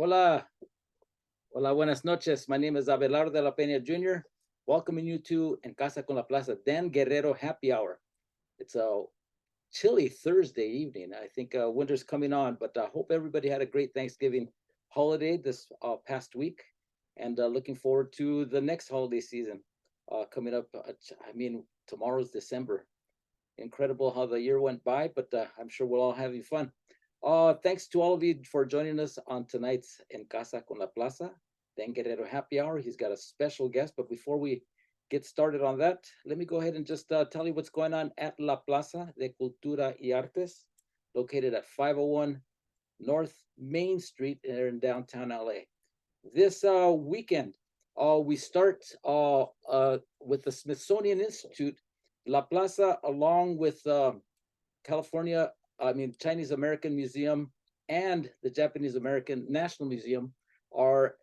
Hola, hola, buenas noches. My name is Abelardo de la Peña Jr., welcoming you to En Casa con la Plaza Dan Guerrero Happy Hour. It's a chilly Thursday evening. I think winter's coming on, but I hope everybody had a great Thanksgiving holiday this past week, and looking forward to the next holiday season coming up. I mean, tomorrow's December. Incredible how the year went by, but I'm sure we'll all have fun. Thanks to all of you for joining us on tonight's En Casa con la Plaza, Dan Guerrero Happy Hour. He's got a special guest, but before we get started on that, let me go ahead and just tell you what's going on at La Plaza de Cultura y Artes, located at 501 North Main Street here in downtown LA. This weekend, we start with the Smithsonian Institute. La Plaza, along with Chinese American Museum and the Japanese American National Museum, are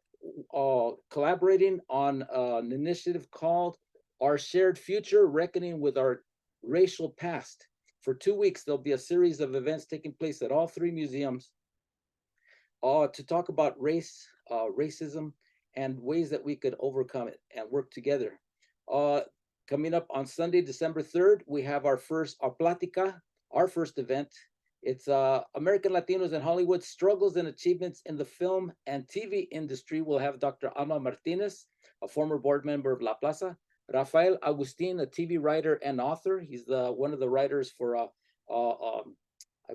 collaborating on an initiative called Our Shared Future, Reckoning with Our Racial Past. For 2 weeks, there'll be a series of events taking place at all three museums to talk about race, racism, and ways that we could overcome it and work together. Coming up on Sunday, December 3rd, we have our first Plática, our first event. It's American Latinos in Hollywood, Struggles and Achievements in the Film and TV Industry. We'll have Dr. Alma Martinez, a former board member of La Plaza, Rafael Agustin, a TV writer and author. He's one of the writers for, I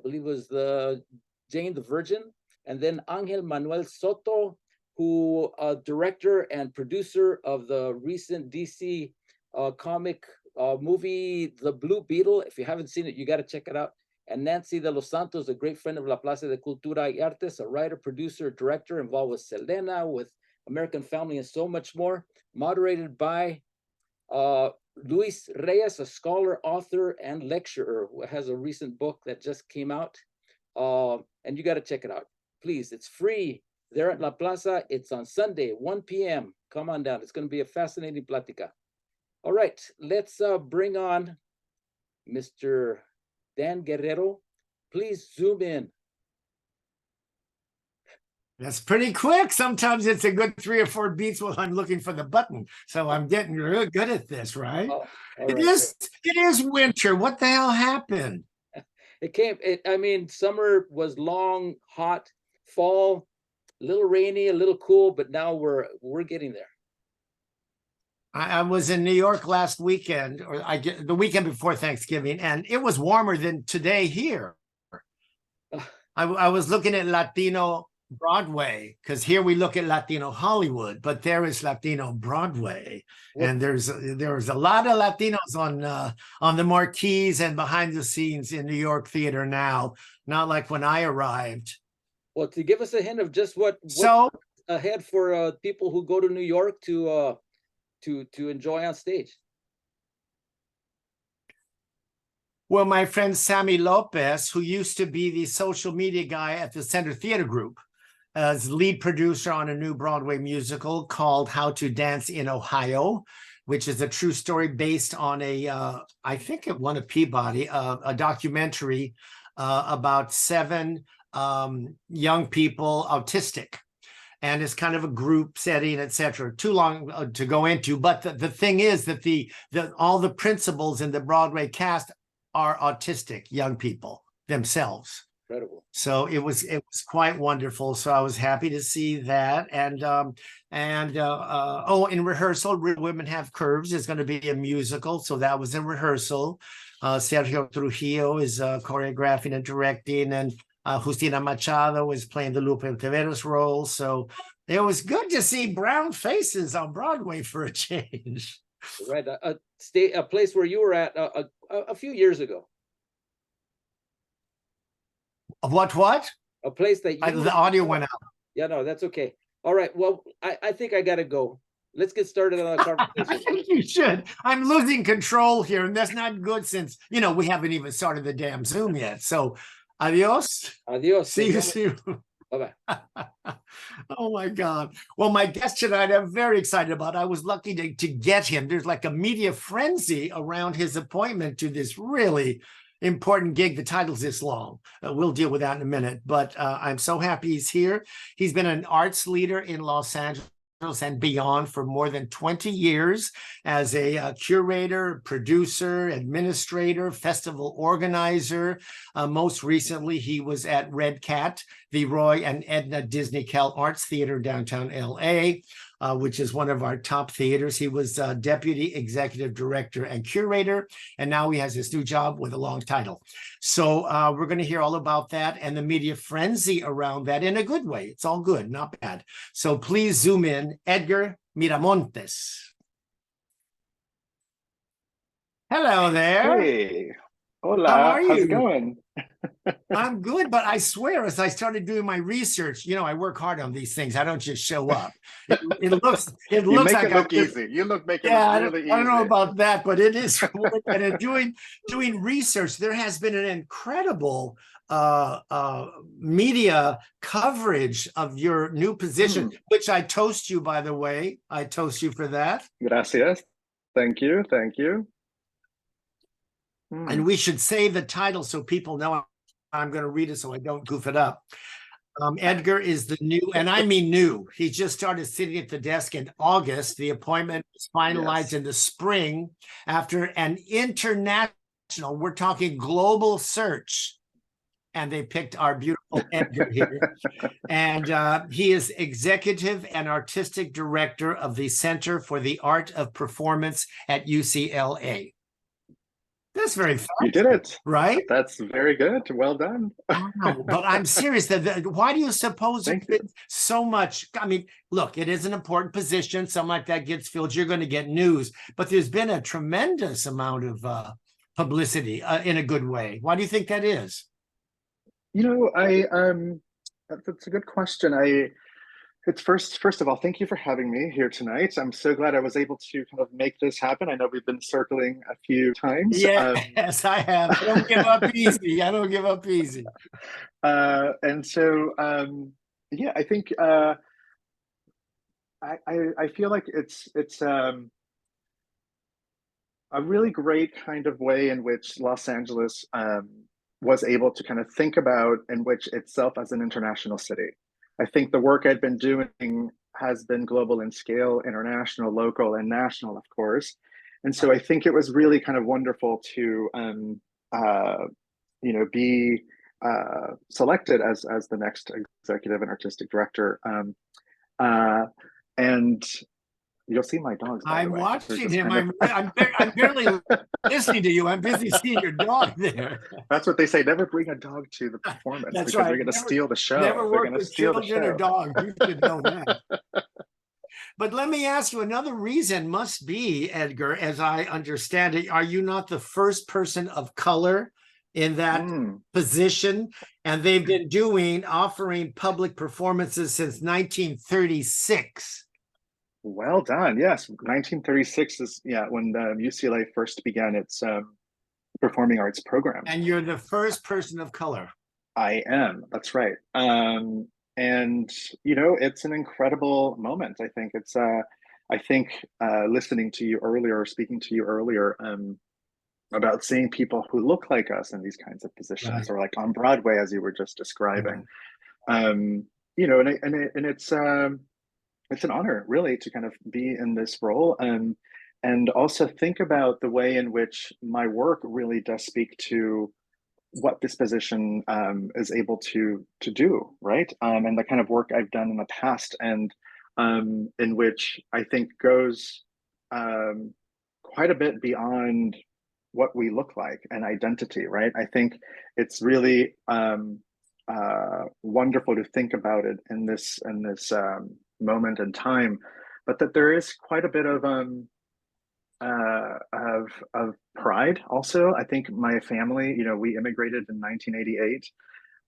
believe it was the Jane the Virgin. And then Angel Manuel Soto, who director and producer of the recent DC comic movie, The Blue Beetle. If you haven't seen it, you got to check it out. And Nancy de los Santos, a great friend of La Plaza de Cultura y Artes, a writer, producer, director involved with Selena, with American Family, and so much more. Moderated by Luis Reyes, a scholar, author, and lecturer who has a recent book that just came out. And you got to check it out. Please, it's free. There at La Plaza. It's on Sunday, 1 p.m. Come on down. It's going to be a fascinating plática. All right, let's bring on Mr. Dan Guerrero. Please zoom in. That's pretty quick. Sometimes it's a good 3 or 4 beats while I'm looking for the button. So I'm getting real good at this, right? It is winter. What the hell happened? Summer was long, hot, fall, a little rainy, a little cool, but now we're getting there. I was in New York last weekend, or the weekend before Thanksgiving, and it was warmer than today here. I was looking at Latino Broadway, because here we look at Latino Hollywood, but there is Latino Broadway. What? And there's a lot of Latinos on the marquees and behind the scenes in New York theater now, not like when I arrived. Well, to give us a hint of just what's ahead for people who go to New York to enjoy on stage. Well, my friend Sammy Lopez, who used to be the social media guy at the Center Theater Group, as lead producer on a new Broadway musical called How to Dance in Ohio, which is a true story based on I think it won a Peabody, a documentary about 7 young people, autistic. And it's kind of a group setting, etc. Too long to go into. But the thing is that all the principals in the Broadway cast are autistic young people themselves. Incredible. So it was quite wonderful. So I was happy to see that. And in rehearsal, Real Women Have Curves is going to be a musical. So that was in rehearsal. Sergio Trujillo is choreographing and directing, and Justina Machado is playing the Lupe Taveras role. So it was good to see brown faces on Broadway for a change. Right. A place where you were at a few years ago. What? A place that the audio went out. Yeah, no, that's okay. All right. Well, I think I got to go. Let's get started on the conversation. I think you should. I'm losing control here, and that's not good since, we haven't even started the damn Zoom yet. So adios. Adios. See you soon. Bye-bye. Oh, my God. Well, my guest tonight, I'm very excited about. I was lucky to get him. There's like a media frenzy around his appointment to this really important gig. The title's this long. We'll deal with that in a minute, but I'm so happy he's here. He's been an arts leader in Los Angeles and beyond for more than 20 years as a curator, producer, administrator, festival organizer. Most recently, he was at REDCAT, the Roy and Edna Disney CalArts Theater, downtown LA, which is one of our top theaters. He was deputy executive director and curator, and now he has his new job with a long title. So we're going to hear all about that and the media frenzy around that in a good way. It's all good, not bad. So please zoom in. Edgar Miramontes. Hello there. Hey, hola, How are how's you? it going? I'm good, but I swear, as I started doing my research, I work hard on these things. I don't just show up. It looks You looks make like it look easy. You make it yeah, look really I don't know easy. about that, but it is work. And doing research, there has been an incredible media coverage of your new position, which I toast you, by the way. I toast you for that. Gracias. Thank you. Thank you. And we should say the title so people know. I'm going to read it so I don't goof it up. Edgar is the new, and I mean new. He just started sitting at the desk in August. The appointment was finalized in the spring after an international, we're talking global search. And they picked our beautiful Edgar here. And he is executive and artistic director of the Center for the Art of Performance at UCLA. That's very fast. You did it. Right? That's very good. Well done. Wow, but I'm serious. Why do you suppose it's been so much? I mean, look, it is an important position. Something like that gets filled, you're going to get news. But there's been a tremendous amount of publicity in a good way. Why do you think that is? That's a good question. It's first of all, thank you for having me here tonight. I'm so glad I was able to kind of make this happen. I know we've been circling a few times. Yes, I have. I don't give up easy. I don't give up easy. And so, I think I feel like it's a really great kind of way in which Los Angeles was able to kind of think about in which itself as an international city. I think the work I'd been doing has been global in scale, international, local, and national, of course. And so I think it was really kind of wonderful to, be selected as the next executive and artistic director. And you'll see my dogs. I'm watching him. I'm barely listening to you. I'm busy seeing your dog there. That's what they say. Never bring a dog to the performance. That's because right. They're going to steal the show. Never work with steal children or dogs. You should know that. But let me ask you, another reason must be, Edgar, as I understand it, are you not the first person of color in that position? And they've been offering public performances since 1936. Well done. Yes, 1936 is when UCLA first began its performing arts program. And you're the first person of color. I am. That's right. And it's an incredible moment. I think it's. I think listening to you earlier, or speaking to you earlier, about seeing people who look like us in these kinds of positions, or like on Broadway, as you were just describing. And it's an honor, really, to kind of be in this role, and also think about the way in which my work really does speak to what this position is able to do, right? And the kind of work I've done in the past, and in which I think goes quite a bit beyond what we look like and identity, right? I think it's really wonderful to think about it in this moment in time, but that there is quite a bit of pride also. I think my family, we immigrated in 1988.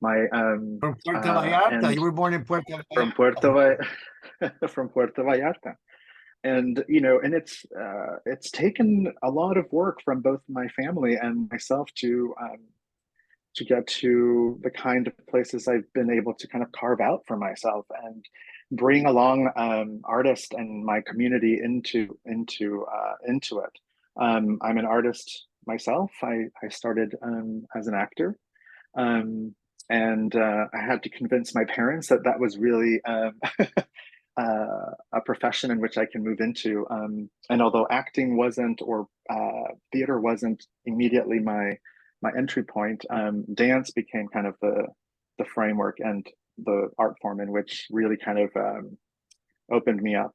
From Puerto Vallarta. You were born in Puerto Vallarta. From Puerto Vallarta. And and it's taken a lot of work from both my family and myself to get to the kind of places I've been able to kind of carve out for myself and bring along artists and my community into it. I'm an artist myself. I started as an actor. And I had to convince my parents that that was really a profession in which I can move into. And although acting wasn't, or theater wasn't immediately my entry point, dance became kind of the framework and the art form in which really kind of opened me up.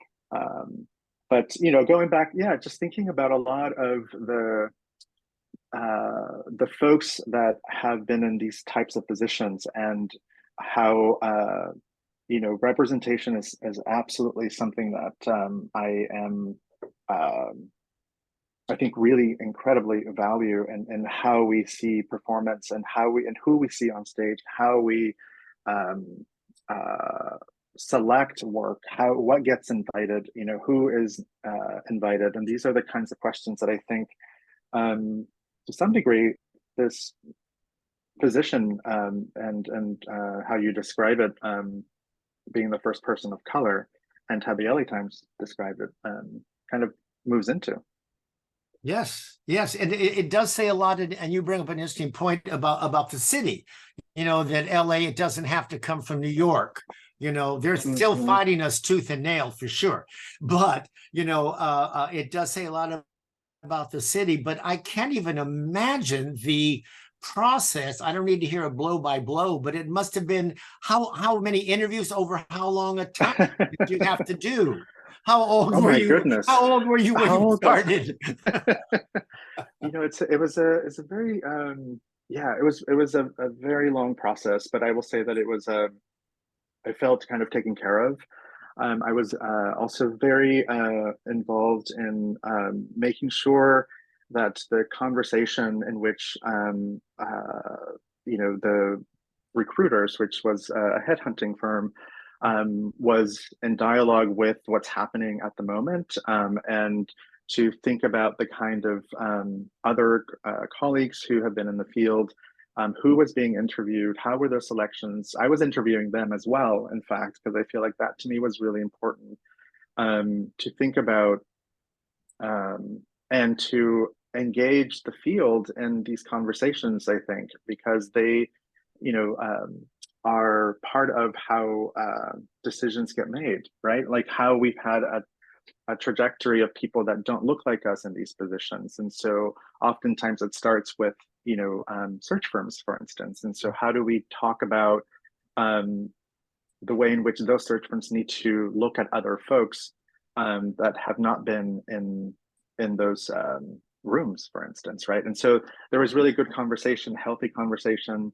But going back, yeah, just thinking about a lot of the folks that have been in these types of positions, and how representation is absolutely something that I am I think really incredibly value, and how we see performance, and who we see on stage, how we select work, what gets invited, who is invited. And these are the kinds of questions that I think to some degree this position and how you describe it, being the first person of color, and how the LA Times described it, kind of moves into. Yes, and it does say a lot, and you bring up an interesting point about the city. That LA, it doesn't have to come from New York. They're still fighting us tooth and nail for sure, but it does say a lot about the city. But I can't even imagine the process. I don't need to hear a blow by blow, but it must have been how many interviews over how long a time did you have to do? How old were you? Goodness. How old were you when you started? It was a very it was a very long process, but I will say that it was I felt kind of taken care of. I was also very involved in making sure that the conversation in which the recruiters, which was a headhunting firm, was in dialogue with what's happening at the moment, and to think about the kind of other colleagues who have been in the field, who was being interviewed, how were their selections. I was interviewing them as well, in fact, because I feel like that to me was really important, to think about and to engage the field in these conversations, I think, because they, are part of how decisions get made, right? Like how we've had a trajectory of people that don't look like us in these positions. And so oftentimes it starts with, search firms, for instance. And so how do we talk about the way in which those search firms need to look at other folks that have not been in those rooms, for instance, right? And so there was really good conversation, healthy conversation.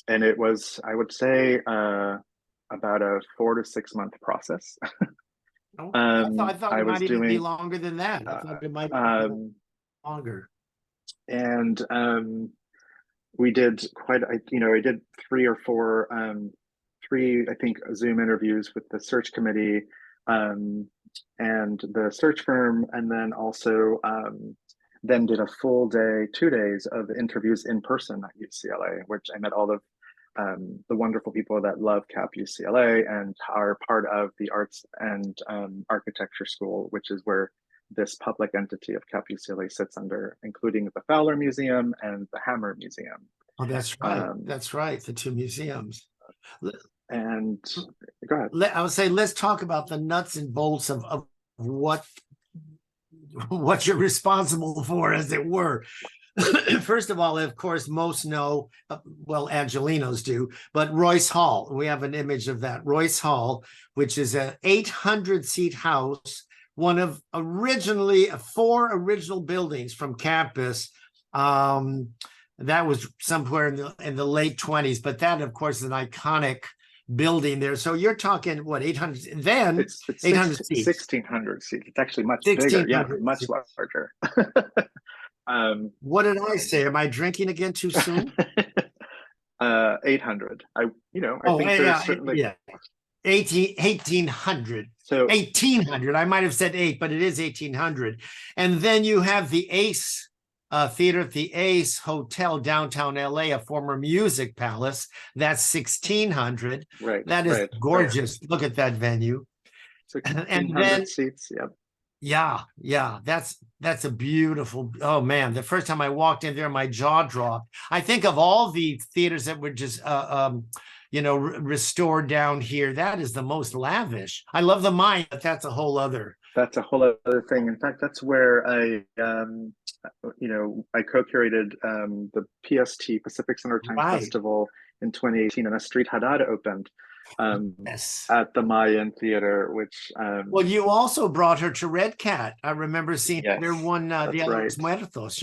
And it was, I would say, about a 4 to 6 month process. I thought it might even be longer than that. I thought it might be longer. And we did I did 3 or 4, I think, Zoom interviews with the search committee and the search firm, and then also then did a full day, 2 days of interviews in person at UCLA, which I met all of the wonderful people that love CAP UCLA and are part of the Arts and Architecture School, which is where this public entity of CAP UCLA sits under, including the Fowler Museum and the Hammer Museum. Oh, that's right. That's right. The 2 museums. And go ahead. I would say, let's talk about the nuts and bolts of what you're responsible for, as it were. First of all, of course, most know, well, Angelenos do, but Royce Hall. We have an image of that. Royce Hall, which is an 800-seat house, one of originally 4 original buildings from campus. That was somewhere in the late 20s, but that, of course, is an iconic building there. So you're talking, what, 800? Then it's 800 seats. 1,600 seats. It's actually much bigger. Yeah, much seats. Larger. What did I say? Am I drinking again too soon? 800. I think there's certainly 1,800. So 1,800. I might have said 8, but it is 1,800. And then you have the Ace Theater at the Ace Hotel, downtown LA, a former music palace. That's 1,600. Right. That is gorgeous. Right. Look at that venue. And then seats. Yep. Yeah, that's a beautiful. Oh man, the first time I walked in there, my jaw dropped. I think of all the theaters that were just restored down here. That is the most lavish. I love the mine, but that's a whole other. That's a whole other thing. In fact, that's where I co-curated the PST Pacific Summertime Right. Festival in 2018, and a Street Haddad opened Yes. at the Mayan Theater, which Well, you also brought her to REDCAT. I remember seeing yes, her one Dia that's de right. los Muertos,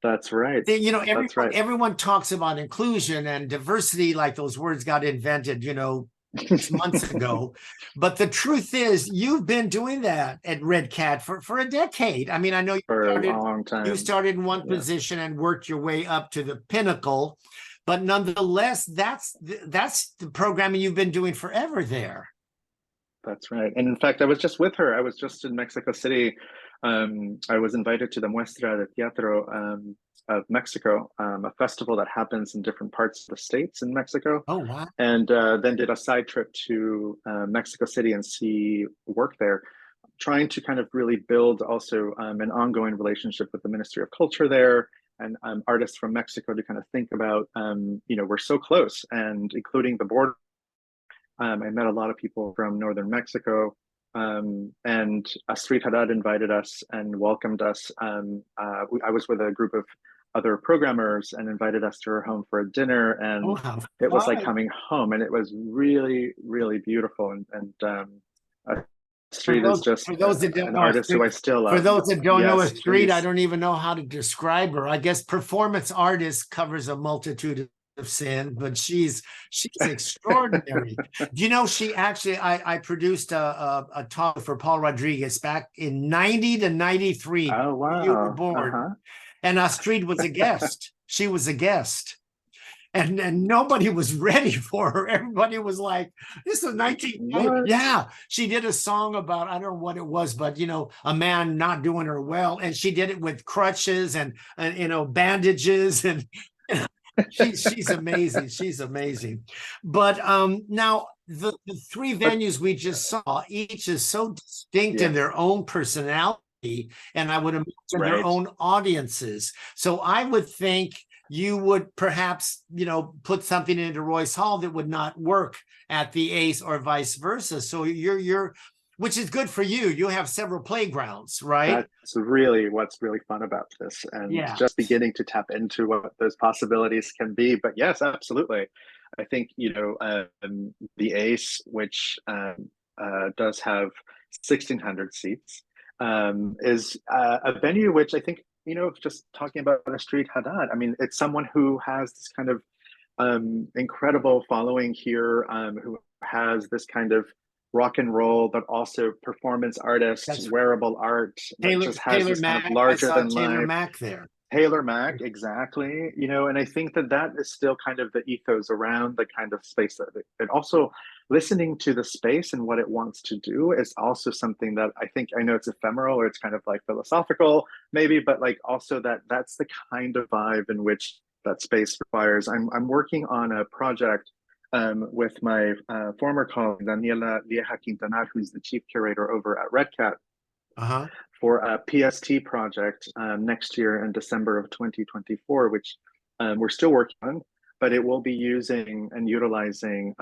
That's right. Everyone, That's right. everyone talks about inclusion and diversity, like those words got invented, 6 months ago. But the truth is, you've been doing that at REDCAT for a decade. I mean, I know For a long time. You started in one Yeah. position and worked your way up to the pinnacle, but nonetheless, that's the programming you've been doing forever there. That's right. And in fact, I was just with her. I was just in Mexico City. I was invited to the Muestra de Teatro of Mexico, a festival that happens in different parts of the states in Mexico. Oh, wow. And then did a side trip to Mexico City and see work there, trying to kind of really build also an ongoing relationship with the Ministry of Culture there and artists from Mexico to kind of think about, we're so close, and including the border. I met a lot of people from northern Mexico, and Street Haddad invited us and welcomed us. I was with a group of other programmers and invited us to her home for a dinner, and it was like coming home, and it was really, really beautiful. And Street is just for those that don't an know artist who I still love. For those that don't know Yes, Street, please. I don't even know how to describe her. I guess performance artist covers a multitude of sins, but she's extraordinary. She actually, I produced a talk for Paul Rodriguez back in 90 to 93. Oh, wow. You were born. And Astrid was a guest. She was a guest. And nobody was ready for her. Everybody was like, this is 1990. Yeah, she did a song about, I don't know what it was, but a man not doing her well, and she did it with crutches and bandages, and she's amazing. She's amazing. But now the three venues we just saw, each is so distinct in their own personality, and I would imagine their own audiences. So I would think you would perhaps, put something into Royce Hall that would not work at the Ace or vice versa. So you're which is good for you. You have several playgrounds, right? That's really what's really fun about this, and just beginning to tap into what those possibilities can be. But yes, absolutely. I think, the Ace, which does have 1,600 seats, is a venue which I think, just talking about a Street Haddad, I mean, it's someone who has this kind of incredible following here, who has this kind of rock and roll, but also performance artists, wearable art, that just has this kind of larger than life. Taylor Mack there. Taylor Mack, exactly. And I think that is still kind of the ethos around the kind of space that and also listening to the space and what it wants to do is also something that I know it's ephemeral, or it's kind of like philosophical maybe, but like also that's the kind of vibe in which that space requires. I'm working on a project with my former colleague, Daniela Lieja Quintanar, who's the chief curator over at REDCAT, for a PST project next year in December of 2024, which we're still working on, but it will be using and utilizing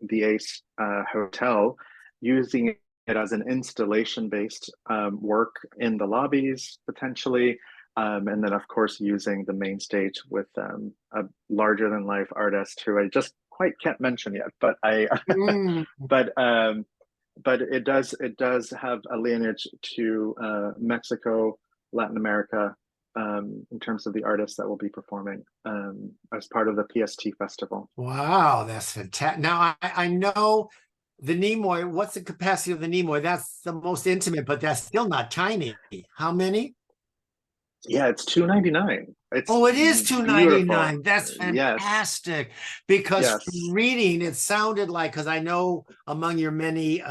the Ace Hotel, using it as an installation-based work in the lobbies, potentially, and then, of course, using the main stage with a larger-than-life artist who I just quite can't mention yet, but but it does have a lineage to Mexico, Latin America, in terms of the artists that will be performing as part of the PST festival. Wow, that's fantastic. Now I know the Nimoy. What's the capacity of the Nimoy? That's the most intimate, but that's still not tiny. How many? Yeah, it's 299. It is 299. That's fantastic. Yes. Because reading, it sounded like, because I know among your many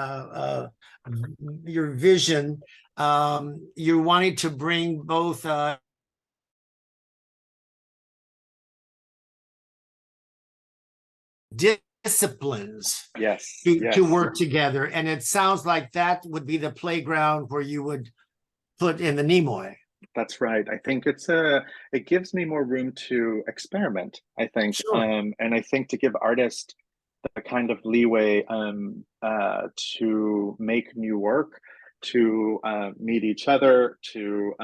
your vision, you're wanting to bring both disciplines Yes, to yes, work together. And it sounds like that would be the playground where you would put in the Nimoy. that's right. I think it gives me more room to experiment, I think. Sure. And I think to give artists the kind of leeway to make new work, to meet each other, to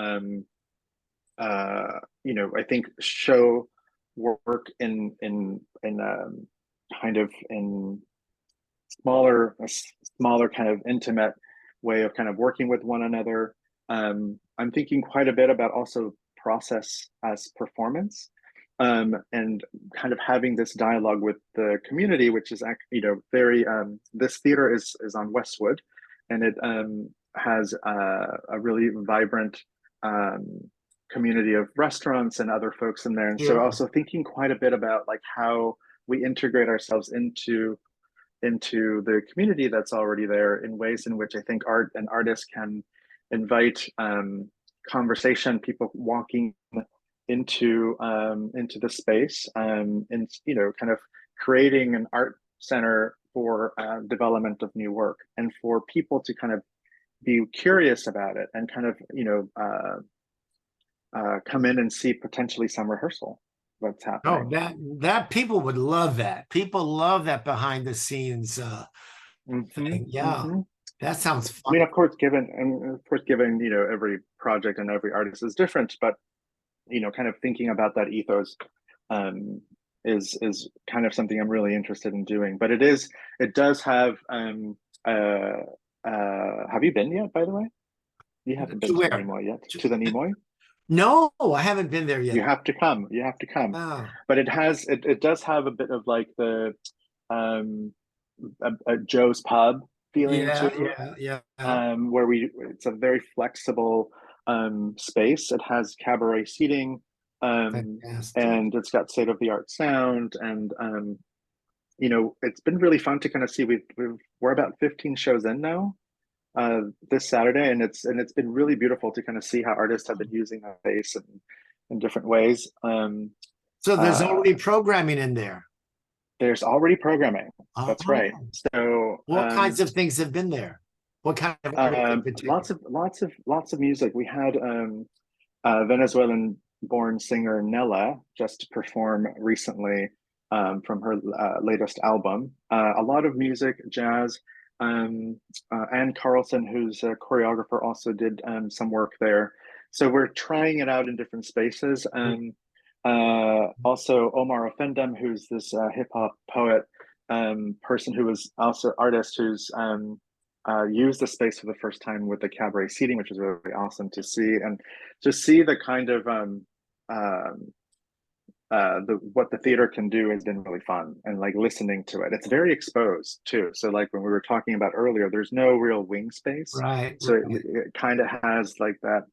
I think show work in kind of in smaller kind of intimate way of kind of working with one another. I'm thinking quite a bit about also process as performance, and kind of having this dialogue with the community, which is very. This theater is on Westwood, and it has a really vibrant community of restaurants and other folks in there. And so Sure. also thinking quite a bit about like how we integrate ourselves into the community that's already there in ways in which I think art and artists can invite conversation, people walking into the space, and kind of creating an art center for development of new work, and for people to kind of be curious about it and kind of come in and see potentially some rehearsal what's Oh, happening. that people would love that. People love that behind the scenes thing. Yeah, that sounds I mean, fun. of course, given every project and every artist is different, but kind of thinking about that ethos is kind of something I'm really interested in doing. But it does have have you been yet, by the way? You haven't been To to the where? Nimoy yet. To the Nimoy? No, I haven't been there You yet. have to come. You have to come. Oh, But it does have a bit of like the um a Joe's Pub feeling to yeah, it, yeah. where it's a very flexible space. It has cabaret seating, Fantastic. and it's got state-of-the-art sound, and it's been really fun to kind of see. We're about 15 shows in now this Saturday, and it's been really beautiful to kind of see how artists have been using that space in different ways. So there's Uh, already programming in there. there's already programming. That's right. Oh, So what kinds of things have been there? What kind of artists in particular? lots of music. We had Venezuelan born singer Nella just perform recently from her latest album. A lot of music, jazz. Ann Carlson, who's a choreographer, also did some work there. So we're trying it out in different spaces. Also, Omar Offendem, who's this hip hop poet person who was also artist, who's used the space for the first time with the cabaret seating, which is really awesome to see, and to see the kind of what the theater can do has been really fun, and like listening to it. It's very exposed too. So like when we were talking about earlier, there's no real wing space, Right, so right. it kind of has like that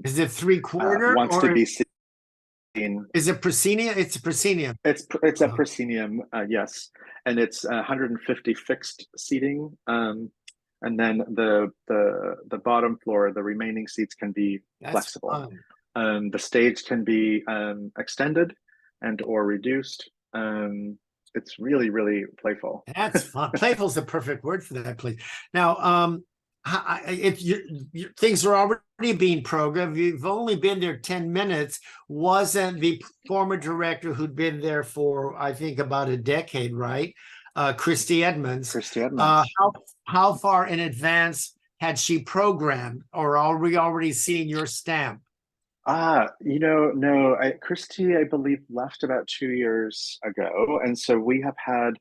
Is it 3/4 wants to or be seen. is it proscenium? It's a proscenium. It's a proscenium, yes, and it's 150 fixed seating, and then the bottom floor, the remaining seats can be That's flexible. fun. The stage can be extended and or reduced. It's really really playful. That's fun. Playful is the perfect word for that, please. Now, if things are already being programmed, you've only been there 10 minutes. Wasn't the former director who'd been there for, I think, about a decade, right? Christy Edmonds. Christy Edmonds. How far in advance had she programmed, or are we already seeing your stamp? No, Christy, I believe, left about 2 years ago, and so we have had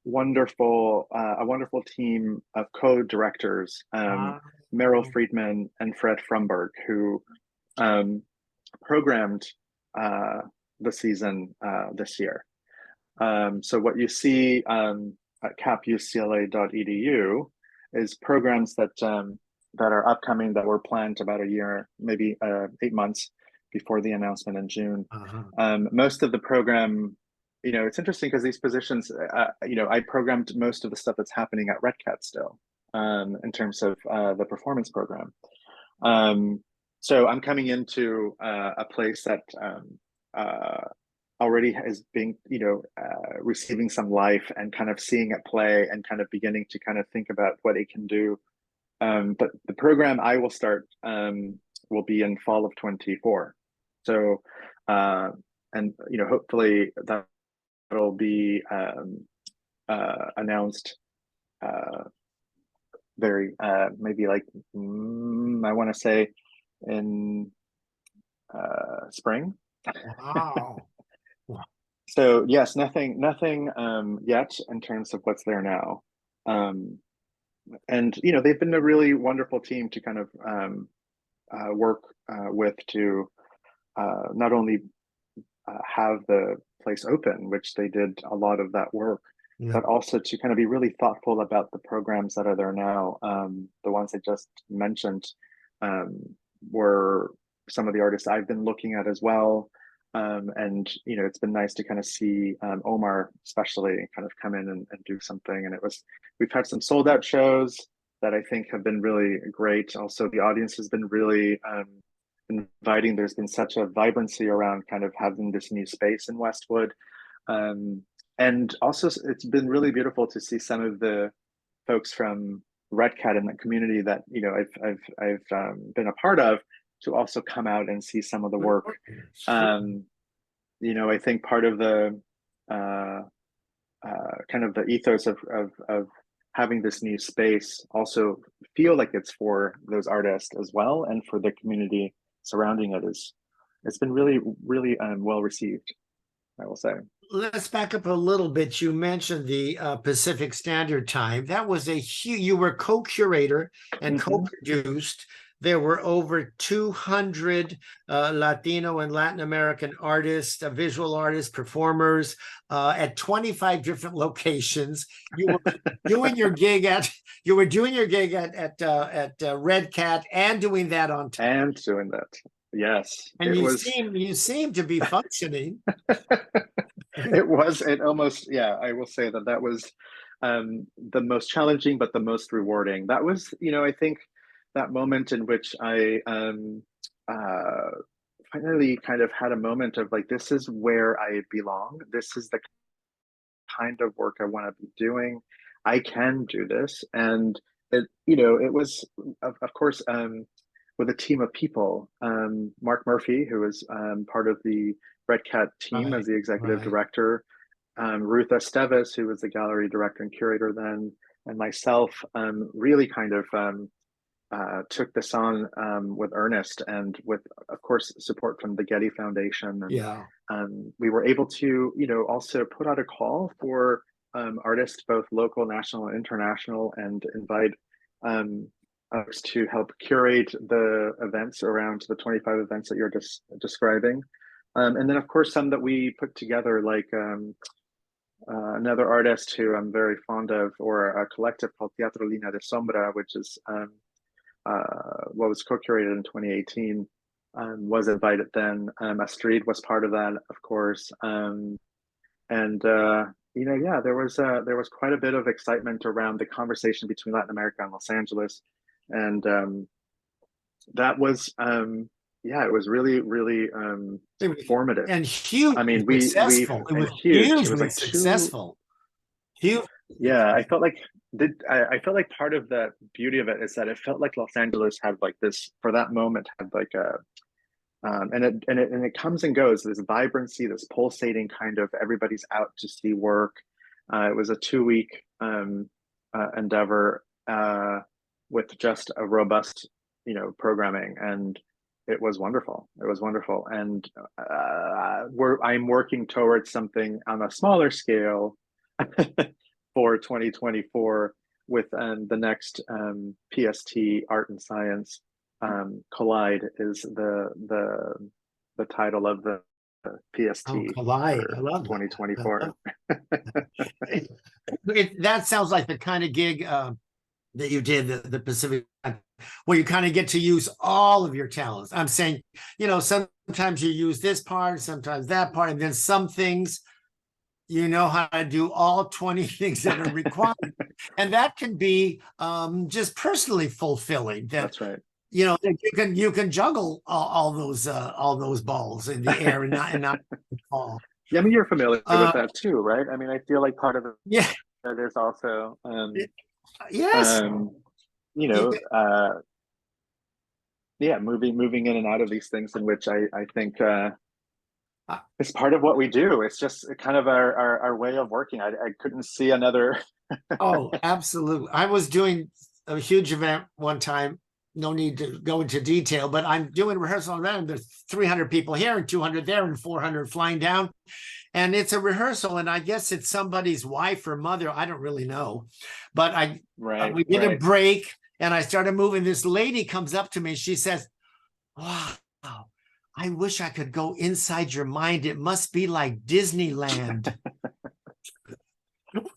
a wonderful team of co-directors, Ah, Meryl Friedman and Fred Frumberg, who programmed the season this year. So what you see at capucla.edu is programs that are upcoming, that were planned about a year, maybe 8 months before the announcement in June. Most of the program, it's interesting because these positions, I programmed most of the stuff that's happening at REDCAT still, in terms of the performance program. So I'm coming into a place that already is being, receiving some life and kind of seeing it play and kind of beginning to kind of think about what it can do. But the program I will start will be in fall of 24. So, and hopefully that'll be announced very maybe like I want to say in spring. Wow. So yes, nothing yet in terms of what's there now. And they've been a really wonderful team to kind of work with to not only have the place open, which they did a lot of that work, Yeah. but also to kind of be really thoughtful about the programs that are there now. The ones I just mentioned were some of the artists I've been looking at as well. And it's been nice to kind of see Omar especially kind of come in and do something. And we've had some sold out shows that I think have been really great. Also, the audience has been really inviting. There's been such a vibrancy around kind of having this new space in Westwood. And also it's been really beautiful to see some of the folks from REDCAT in the community that I've been a part of to also come out and see some of the work. I think part of the kind of the ethos of having this new space also feel like it's for those artists as well, and for the community surrounding it. It's been really, really well received, I will say. Let's back up a little bit. You mentioned the Pacific Standard Time. That was you were co-curator and co-produced. There were over 200 Latino and Latin American artists, visual artists, performers at 25 different locations. You were doing your gig at REDCAT and doing that on time. And doing that, yes. And you seem to be functioning. It almost, yeah, I will say that was the most challenging, but the most rewarding. That was, I think that moment in which I finally kind of had a moment of like, this is where I belong. This is the kind of work I want to be doing. I can do this. And it was, of course, with a team of people, Mark Murphy, who was part of the REDCAT team as the executive director, Ruth Esteves, who was the gallery director and curator then, and myself, really kind of took this on with earnest, and with, of course, support from the Getty Foundation. And we were able to, also put out a call for artists, both local, national, and international, and invite us to help curate the events around the 25 events that you're describing. And then, of course, some that we put together, like another artist who I'm very fond of, or a collective called Teatro Linea de Sombra, which is what was co-curated in 2018, was invited then. Astrid was part of that, of course. Yeah, there was quite a bit of excitement around the conversation between Latin America and Los Angeles. And that was, it was really, really formative and huge. I mean, successful. It was huge. It was like successful. Huge. Yeah, I felt like part of the beauty of it is that it felt like Los Angeles had like this, for that moment, had like a and it comes and goes, this vibrancy, this pulsating kind of, everybody's out to see work. It was a 2-week endeavor with just a robust programming, and it was wonderful. And I'm working towards something on a smaller scale for 2024 with the next PST Art and Science. Collide is the title of the PST. Collide. I love 2024. That sounds like the kind of gig that you did, the Pacific, where you kind of get to use all of your talents. I'm saying, sometimes you use this part, sometimes that part, and then some things you know how to do all 20 things that are required. And that can be just personally fulfilling. That's right. You can juggle all those balls in the air and not fall. Yeah, I mean, you're familiar with Uh, that too, right? I mean, I feel like part of yeah, it is also, yes. um, you Yeah. know, yeah, moving in and out of these things, in which I think Uh, it's part of what we do. It's just kind of our way of working. I couldn't see another. Oh, absolutely. I was doing a huge event one time. No need to go into detail, but I'm doing rehearsal around. There's 300 people here and 200 there and 400 flying down. And it's a rehearsal. And I guess it's somebody's wife or mother. I don't really know. But Right, we did a right. break and I started moving. This lady comes up to me. She says, wow, I wish I could go inside your mind. It must be like Disneyland.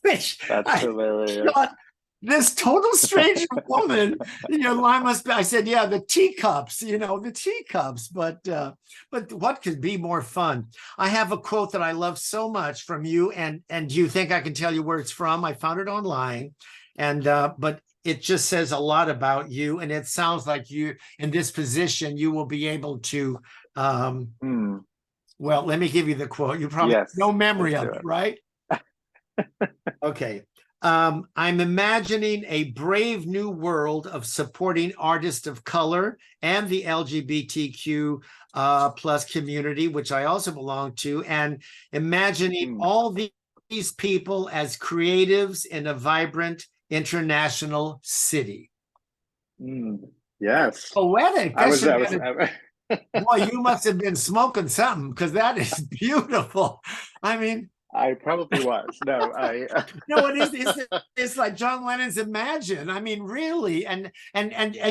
Which That's I hilarious. thought, this total stranger woman, line must be. I said, yeah, the teacups, the teacups. But what could be more fun? I have a quote that I love so much from you, and do you think I can tell you where it's from? I found it online, and but it just says a lot about you, and it sounds like you in this position, you will be able to. Hmm. Well, let me give you the quote. You probably have Yes, no memory let's of do it, it. right? Okay. I'm imagining a brave new world of supporting artists of color and the LGBTQ plus community, which I also belong to, and imagining Hmm. all these people as creatives in a vibrant international city. Hmm. Yes, Poetic. I That was. should I have was. been boy, you must have been smoking something because that is beautiful. I mean, I probably was. No, I. no, it is. It's like John Lennon's Imagine. I mean, really, and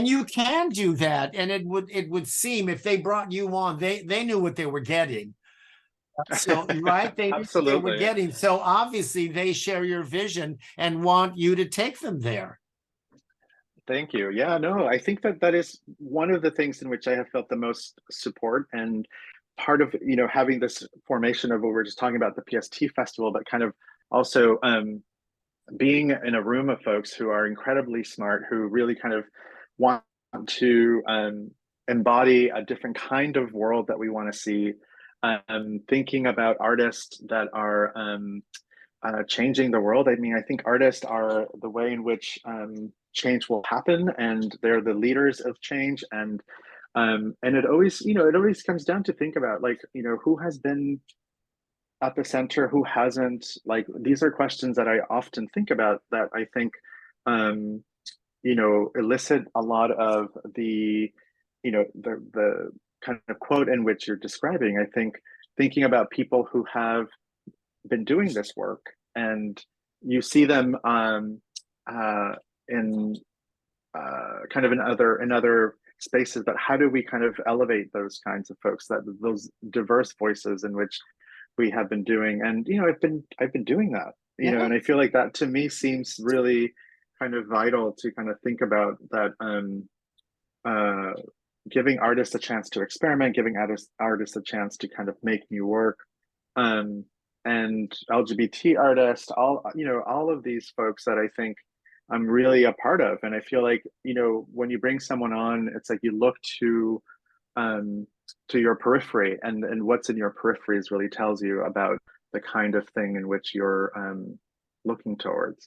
you can do that. And it would seem if they brought you on, they knew what they were getting. So right, they knew what they were Absolutely. getting. So obviously, they share your vision and want you to take them there. Thank you. Yeah, no, I think that is one of the things in which I have felt the most support, and part of, having this formation of what we're just talking about, the PST festival, but kind of also being in a room of folks who are incredibly smart, who really kind of want to embody a different kind of world that we want to see, thinking about artists that are changing the world. I mean, I think artists are the way in which change will happen, and they're the leaders of change. And it always, it always comes down to think about, like, who has been at the center, who hasn't. Like, these are questions that I often think about, that I think um, elicit a lot of the kind of quote in which you're describing. I think thinking about people who have been doing this work, and you see them in kind of in other spaces, but how do we kind of elevate those kinds of folks, that those diverse voices in which we have been doing? And I've been doing that, Yeah. and I feel like that to me seems really kind of vital to kind of think about that. Uh Giving artists a chance to experiment, giving artists a chance to kind of make new work, um, and LGBT artists, all of these folks that I think I'm really a part of. And I feel like, when you bring someone on, it's like you look um, to your periphery, and what's in your peripheries really tells you about the kind of thing in which you're looking towards.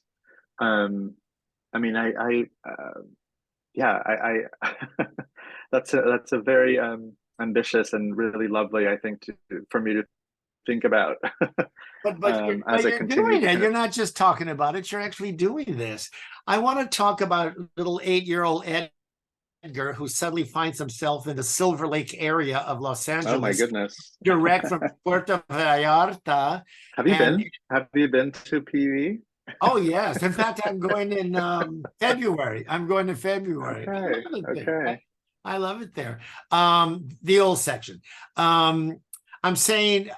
Um, I mean, yeah, that's a very ambitious and really lovely, I think, for me to think about But as I you're continue doing to it. kind You're of. not just talking about it. You're actually doing this. I want to talk about little 8-year-old Edgar who suddenly finds himself in the Silver Lake area of Los Oh my Angeles, goodness. direct from Puerto Vallarta. Have you And been? Have you been to PV? oh yes, in fact, I'm going in February. I'm going to February. I Okay. love it there. Okay. I love it there. The old section. I'm saying,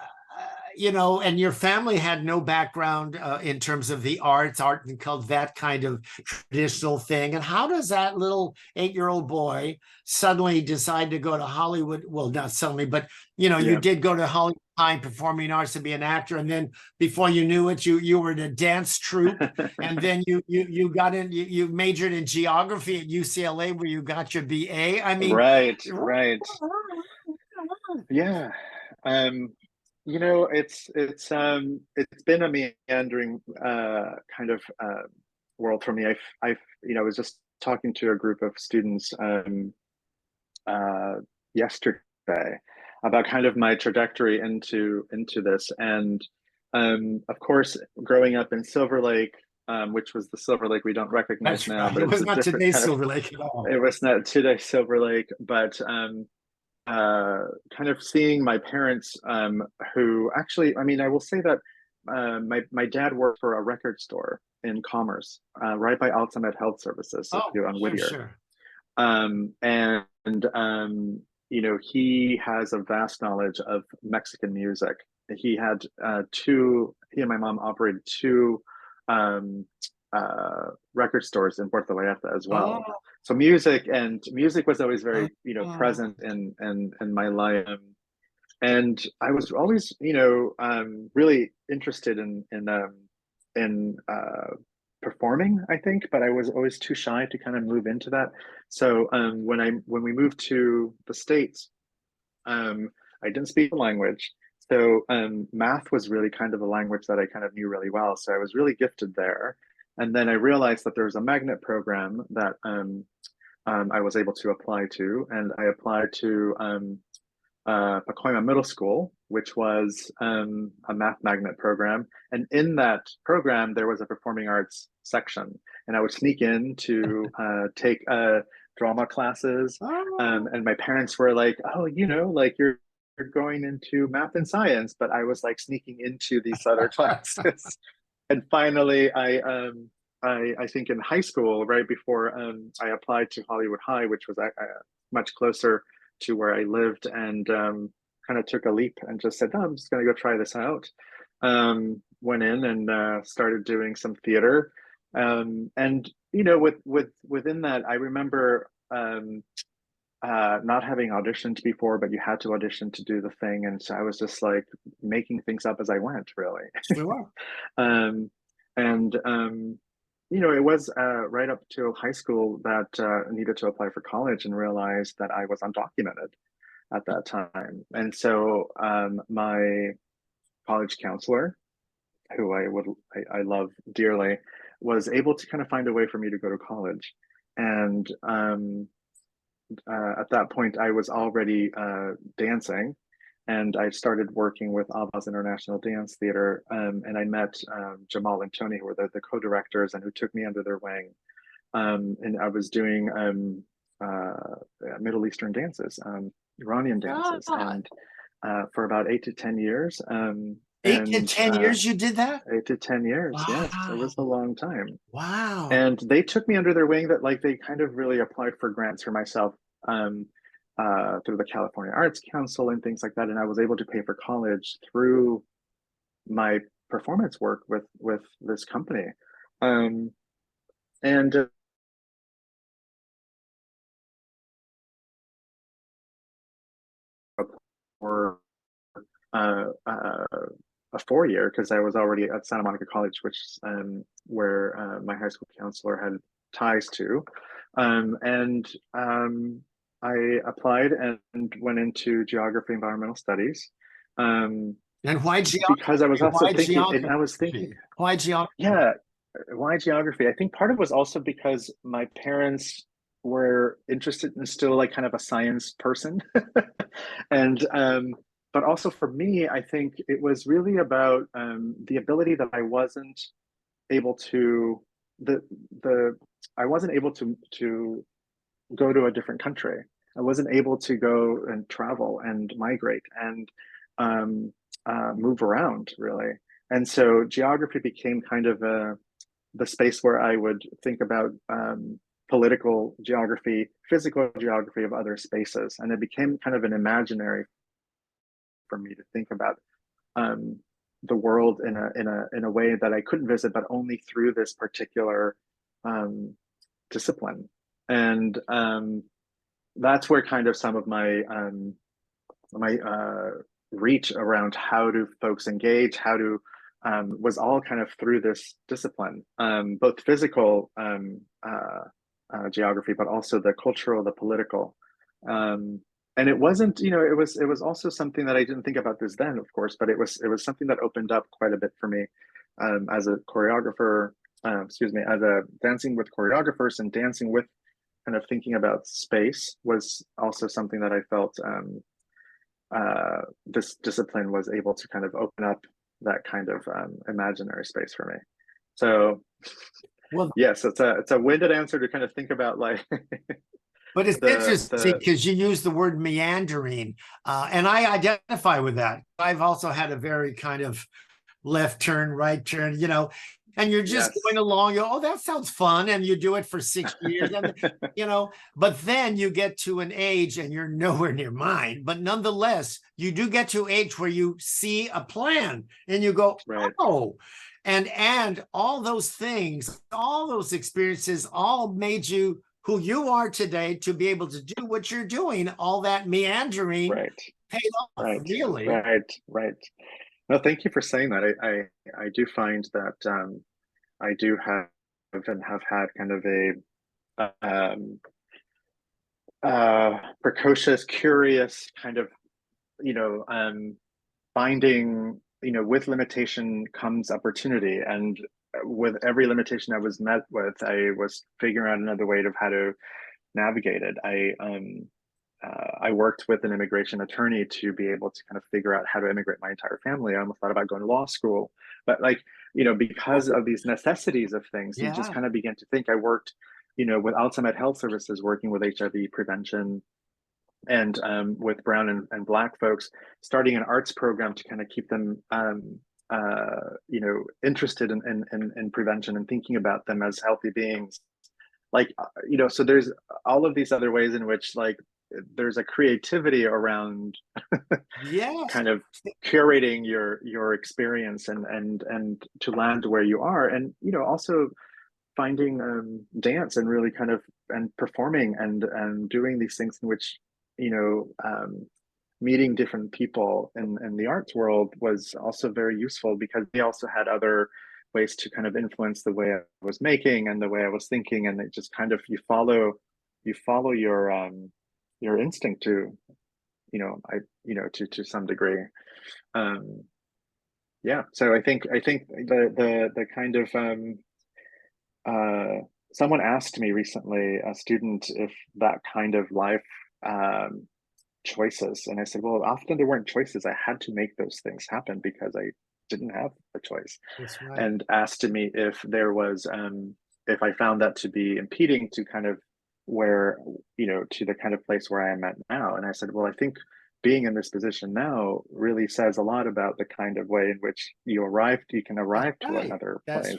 and your family had no background in terms of the art and culture, that kind of traditional thing. And how does that little 8-year-old boy suddenly decide to go to Hollywood? Well, not suddenly, but you Yeah. did go to Hollywood High Performing Arts to be an actor, and then before you knew it, you were in a dance troupe, and then you got in, you majored in geography at UCLA where you got your BA. I mean, Right. Right. Yeah. Um, it's been a meandering kind of world for me. I was just talking to a group of students yesterday about kind of my trajectory into this, and of course, growing up in Silver Lake, which was the Silver Lake we don't recognize That's now, right. but It it's was a not different today's kind of, Silver Lake at all. it was not today's Silver Lake, but kind of seeing my parents, who actually, I mean, I will say that my dad worked for a record store in Commerce, right by Ultimate Health Services, if Oh, you on sure, Whittier. sure. And he has a vast knowledge of Mexican music. He had he and my mom operated two record stores in Puerto Vallarta as well. Oh, So music was always very, oh. present in my life. And I was always, really interested in performing, I think, but I was always too shy to kind of move into that. So when we moved to the States, I didn't speak the language. So math was really kind of a language that I kind of knew really well. So I was really gifted there. And then I realized that there was a magnet program that I was able to apply to, and I applied to Pacoima Middle School, which was a math magnet program. And in that program, there was a performing arts section. And I would sneak in to take drama classes. Oh. And my parents were like, oh, like you're going into math and science. But I was like sneaking into these other classes. And finally, I think in high school, right before I applied to Hollywood High, which was much closer to where I lived, and kind of took a leap and just said, "No, I'm just going to go try this out." Went in and started doing some theater, and within that, I remember not having auditioned before, but you had to audition to do the thing, and so I was just like making things up as I went, really. Sure. And it was right up to high school that I needed to apply for college and realized that I was undocumented at that time. And so my college counselor, who I love dearly, was able to kind of find a way for me to go to college. And at that point, I was already dancing, and I started working with Abbas International Dance Theater, and I met Jamal and Tony, who were the co-directors and who took me under their wing. And I was doing Middle Eastern dances, Iranian dances, and for about 8 to 10 years. 8 to 10 years you did that? 8 to 10 years, yes, it was a Wow. long time. Wow. And they took me under their wing. That like they kind of really applied for grants for myself through the California Arts Council and things like that. And I was able to pay for college through my performance work with this company. And for a 4-year, because I was already at Santa Monica College, which where my high school counselor had ties to. And I applied and went into geography, environmental studies. And why geography? Because I was also Why thinking, geography? and I was thinking, Why geography? yeah, why geography? I think part of it was also because my parents were interested in still like kind of a science person. And but also for me, I think it was really about the ability that I wasn't able to I wasn't able to go to a different country. I wasn't able to go and travel and migrate and move around really. And so geography became kind of the space where I would think about political geography, physical geography of other spaces, and it became kind of an imaginary for me to think about the world in a way that I couldn't visit, but only through this particular discipline. And that's where kind of some of my reach around how do folks engage, how do was all kind of through this discipline, both physical geography, but also the cultural, the political. and it wasn't, it was also something that I didn't think about this then, of course, but it was something that opened up quite a bit for me, as a choreographer, excuse me, as a dancing with choreographers and dancing with kind of thinking about space was also something that I felt this discipline was able to kind of open up that kind of imaginary space for me. So Well, yes, it's a winded answer to kind of think about like but it's interesting because you use the word meandering, and I identify with that. I've also had a very kind of left turn, right turn, and you're just yes. going along. Oh, that sounds fun, and you do it for 6 years, and But then you get to an age, and you're nowhere near mine. But nonetheless, you do get to an age where you see a plan, and you go, right. oh. And all those things, all those experiences, all made you who you are today to be able to do what you're doing. All that meandering Right. paid off, Right. really. Right. No, thank you for saying that. I do find that I do have and have had kind of a precocious, curious kind of, finding, with limitation comes opportunity, and with every limitation I was met with, I was figuring out another way of how to navigate it. I worked with an immigration attorney to be able to kind of figure out how to immigrate my entire family. I almost thought about going to law school, but like, because of these necessities of things, you just kind of begin to think. I worked, with Alzheimer's Health Services, working with HIV prevention, and with brown and black folks, starting an arts program to kind of keep them interested in prevention and thinking about them as healthy beings, like so there's all of these other ways in which like there's a creativity around kind of curating your experience and to land where you are, and also finding dance and really kind of and performing and doing these things in which meeting different people in the arts world was also very useful, because they also had other ways to kind of influence the way I was making and the way I was thinking, and it just kind of you follow your instinct to to some degree. Yeah, so I think the kind of someone asked me recently, a student, if that kind of life choices, and I said, well, often there weren't choices. I had to make those things happen because I didn't have a choice. That's right. And asked me if there was if I found that to be impeding to kind of where to the kind of place where I am at now. And I said, well, I think being in this position now really says a lot about the kind of way in which you can arrive to another place.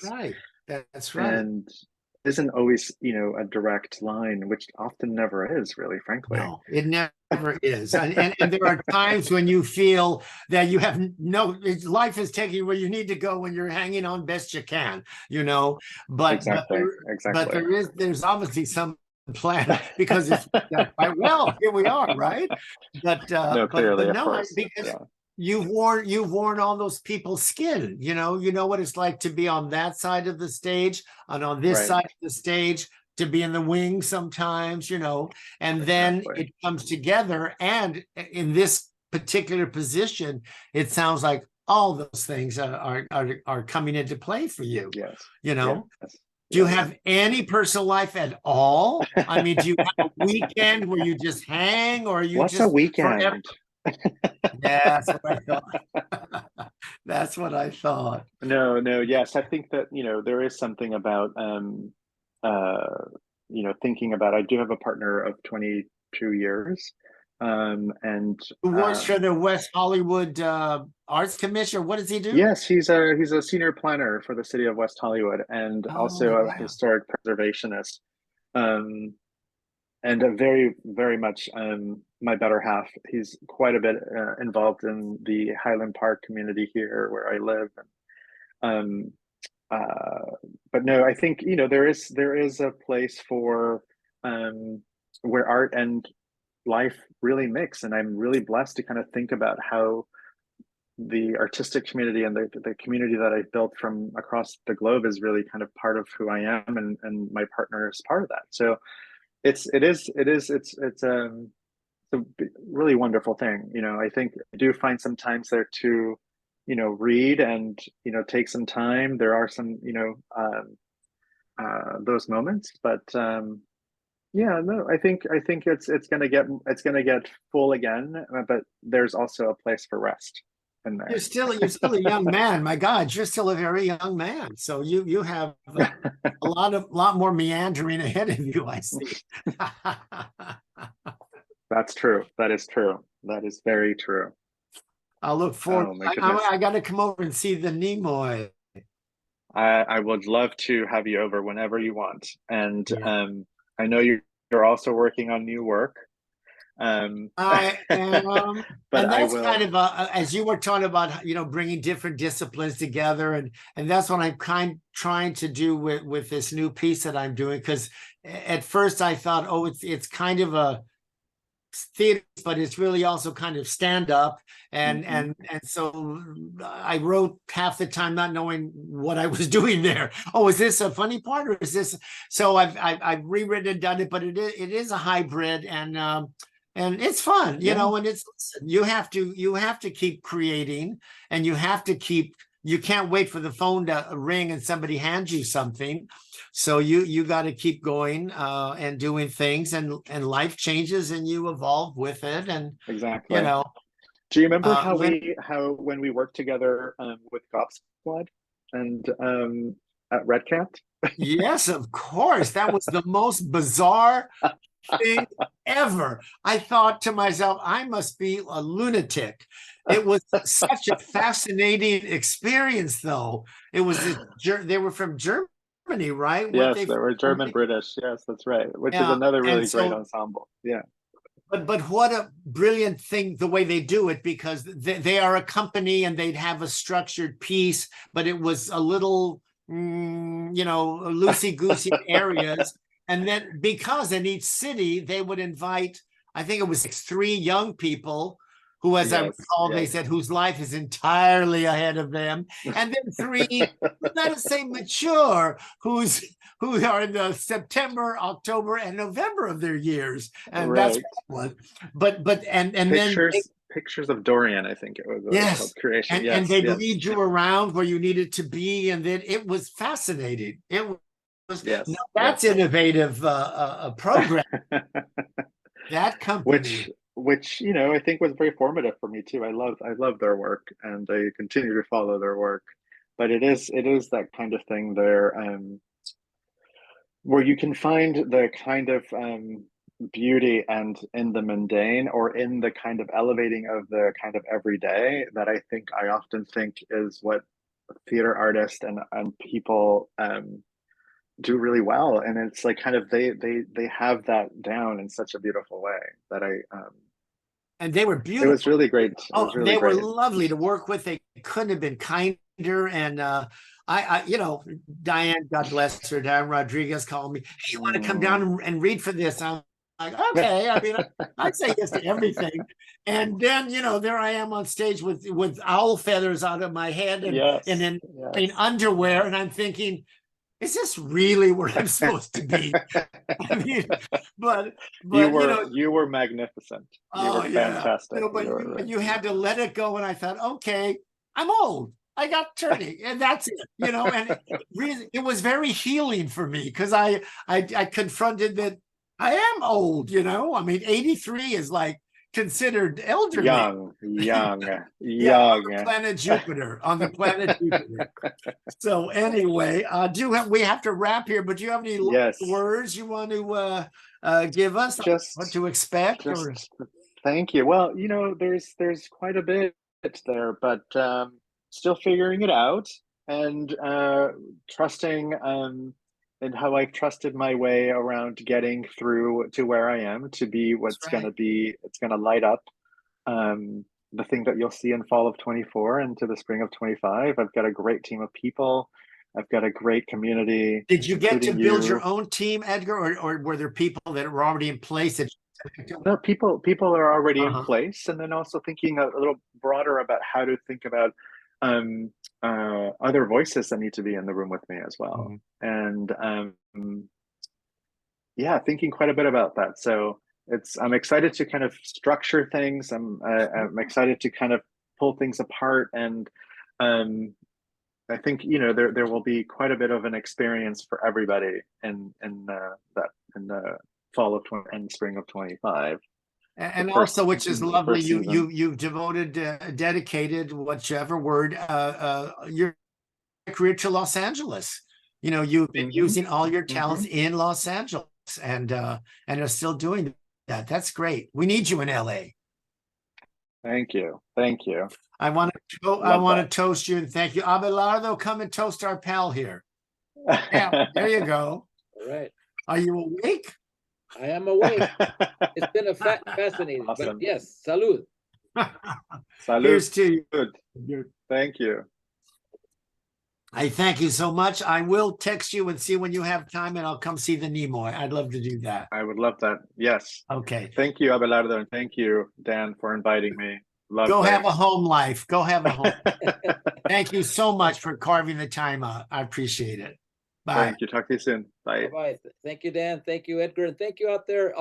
That's right. And isn't always a direct line, which often never is, really, frankly. No, it never is. And there are times when you feel that you have life is taking you where you need to go when you're hanging on best you can, but exactly. But there's obviously some plan, because it's quite well. Here we are, right? But no, clearly, but no, of course. because you've worn all those people's skin. You know what it's like to be on that side of the stage and on this side of the stage, to be in the wings sometimes, and then it comes together. And in this particular position, it sounds like all those things are coming into play for you. Yes. Yes. Do you have any personal life at all? I mean, do you have a weekend where you just hang, or you What's just a weekend? Forever? Yeah, that's what I thought. That's what I thought. No, yes, I think that there is something about thinking about. I do have a partner of 22 years, and who works for the West Hollywood Arts Commission. What does he do? Yes, he's a senior planner for the city of West Hollywood, and also a historic preservationist, and a very, very much my better half. He's quite a bit involved in the Highland Park community here where I live. But no, I think there is a place for where art and life really mix, and I'm really blessed to kind of think about how the artistic community and the community that I've built from across the globe is really kind of part of who I am, and my partner is part of that. So it's really wonderful thing. I think I do find sometimes there to, read and, take some time. There are some, those moments, but yeah, no, I think it's gonna get full again, but there's also a place for rest in there. You're still a young man. My God, you're still a very young man. So you have a lot more meandering ahead of you, I see. That's true. That is true. That is very true. I'll look forward. Oh my goodness. I got to come over and see the Nimoy. I would love to have you over whenever you want. And Yeah. I know you're also working on new work. I am, but and I that's will. kind of as you were talking about, bringing different disciplines together, and that's what I'm trying to do with this new piece that I'm doing. Because at first I thought, oh, it's kind of a theater, but it's really also kind of stand up, and so I wrote half the time not knowing what I was doing there. Oh, is this a funny part, or is this? So I've rewritten and done it, but it is a hybrid, and it's fun, Yeah. and you have to keep creating, and you can't wait for the phone to ring and somebody hands you something. So you got to keep going and doing things, and life changes and you evolve with it. And Exactly. Do you remember how when we worked together with CAP Squad and at REDCAT? Yes, of course. That was the most bizarre thing ever. I thought to myself, I must be a lunatic. It was such a fascinating experience, though. It was they were from Germany, right? Yes, they were German British. Yes, that's right. Which is another really great ensemble. Yeah. But what a brilliant thing the way they do it, because they are a company and they'd have a structured piece, but it was a little loosey-goosey areas. And then because in each city they would invite, I think it was 3 young people who, as I recall, they said, whose life is entirely ahead of them. And then 3, let us say mature, who are in the September, October, and November of their years. And that's what. But then pictures of Dorian, I think it was called Creation. And they'd lead you around where you needed to be, and then it was fascinating. It was that's innovative program. That company. Which I think was very formative for me too. I love their work, and I continue to follow their work. But it is that kind of thing there, where you can find the kind of beauty and in the mundane, or in the kind of elevating of the kind of everyday, that I often think is what theater artists and people do really well. And it's like kind of they have that down in such a beautiful way that and they were beautiful. It was really great. They were lovely to work with. They couldn't have been kinder. And I Diane, God bless her, Diane Rodriguez, called me, hey, you want to come down and read for this? I'm like, okay. I mean, I'd say yes to everything. And then there I am on stage with owl feathers out of my head and in underwear, and I'm thinking, is this really where I'm supposed to be? I mean, but you were magnificent. You were fantastic. But you had to let it go, and I thought, okay, I'm old. I got turning, and that's it. And it was very healing for me, because I confronted that I am old. I mean, 83 is like considered elderly. Young. On the planet Jupiter. So anyway, we have to wrap here, but do you have any words you want to give us? What to expect? Thank you. Well, there's quite a bit there, but still figuring it out, and trusting and how I've trusted my way around getting through to where I am, to be what's going to be, it's going to light up the thing that you'll see in fall of 24 and to the spring of 25. I've got a great team of people. I've got a great community. Did you get to build your own team, Edgar, or were there people that were already in place? No, people are already in place, and then also thinking a little broader about how to think about other voices that need to be in the room with me as well. And thinking quite a bit about that. So I'm excited to kind of structure things. I'm excited to kind of pull things apart, and I think there will be quite a bit of an experience for everybody in the fall of 20 and spring of 25. And also, which is lovely, season. you've devoted, dedicated, whichever word, your career to Los Angeles. You've been using all your talents in Los Angeles, and are still doing that. That's great. We need you in LA. Thank you. I want to toast you and thank you. Abelardo, come and toast our pal here. Yeah, there you go. All right. Are you awake? I am awake. It's been fascinating. Awesome. But yes, salud. Salud. Here's to you. Thank you. I thank you so much. I will text you and see when you have time, and I'll come see the Nimoy. I'd love to do that. I would love that. Yes. Okay. Thank you, Abelardo, and thank you, Dan, for inviting me. Go have a home life. Go have a home. Thank you so much for carving the time out. I appreciate it. Bye. Thank you. Talk to you soon. Bye. Bye-bye. Thank you, Dan. Thank you, Edgar. And thank you out there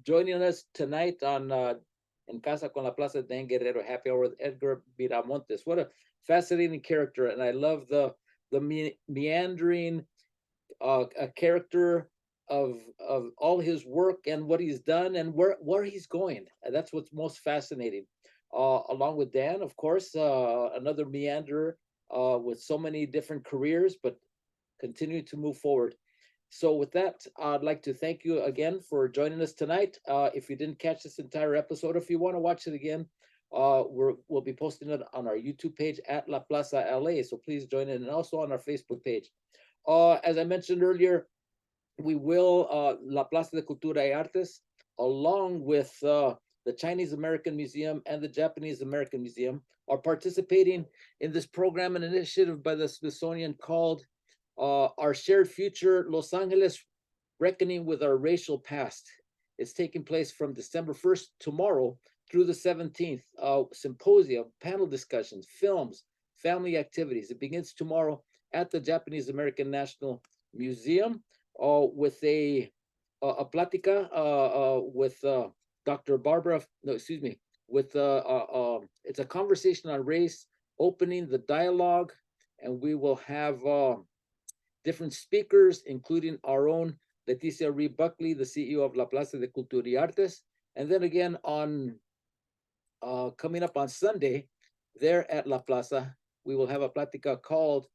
joining us tonight on En Casa con la Plaza, Dan Guerrero Happy Hour with Edgar Miramontes. What a fascinating character. And I love the meandering a character of all his work and what he's done and where he's going. And that's what's most fascinating. Along with Dan, of course, another meanderer with so many different careers, but continue to move forward. So with that, I'd like to thank you again for joining us tonight. If you didn't catch this entire episode, if you want to watch it again, we'll be posting it on our YouTube page at La Plaza LA. So please join in, and also on our Facebook page. As I mentioned earlier, we will, La Plaza de Cultura y Artes, along with the Chinese American Museum and the Japanese American Museum, are participating in this program and initiative by the Smithsonian called Our Shared Future, Los Angeles, Reckoning with Our Racial Past. It's taking place from December 1st, tomorrow, through the 17th. Symposia, panel discussions, films, family activities. It begins tomorrow at the Japanese American National Museum with a plática with Dr. Barbara, no, excuse me, with it's a conversation on race, opening the dialogue, and we will have different speakers, including our own Leticia Reed Buckley, the CEO of La Plaza de Cultura y Artes. And then again on coming up on Sunday, there at La Plaza, we will have a plática called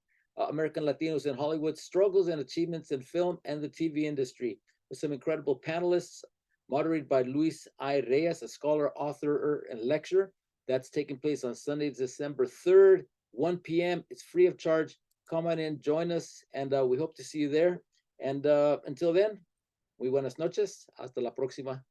American Latinos in Hollywood, Struggles and Achievements in Film and the TV Industry, with some incredible panelists, moderated by Luis I. Reyes, a scholar, author, and lecturer. That's taking place on Sunday, December 3rd, 1 p.m. It's free of charge. Come on in, join us, and we hope to see you there. And until then, muy buenas noches. Hasta la próxima.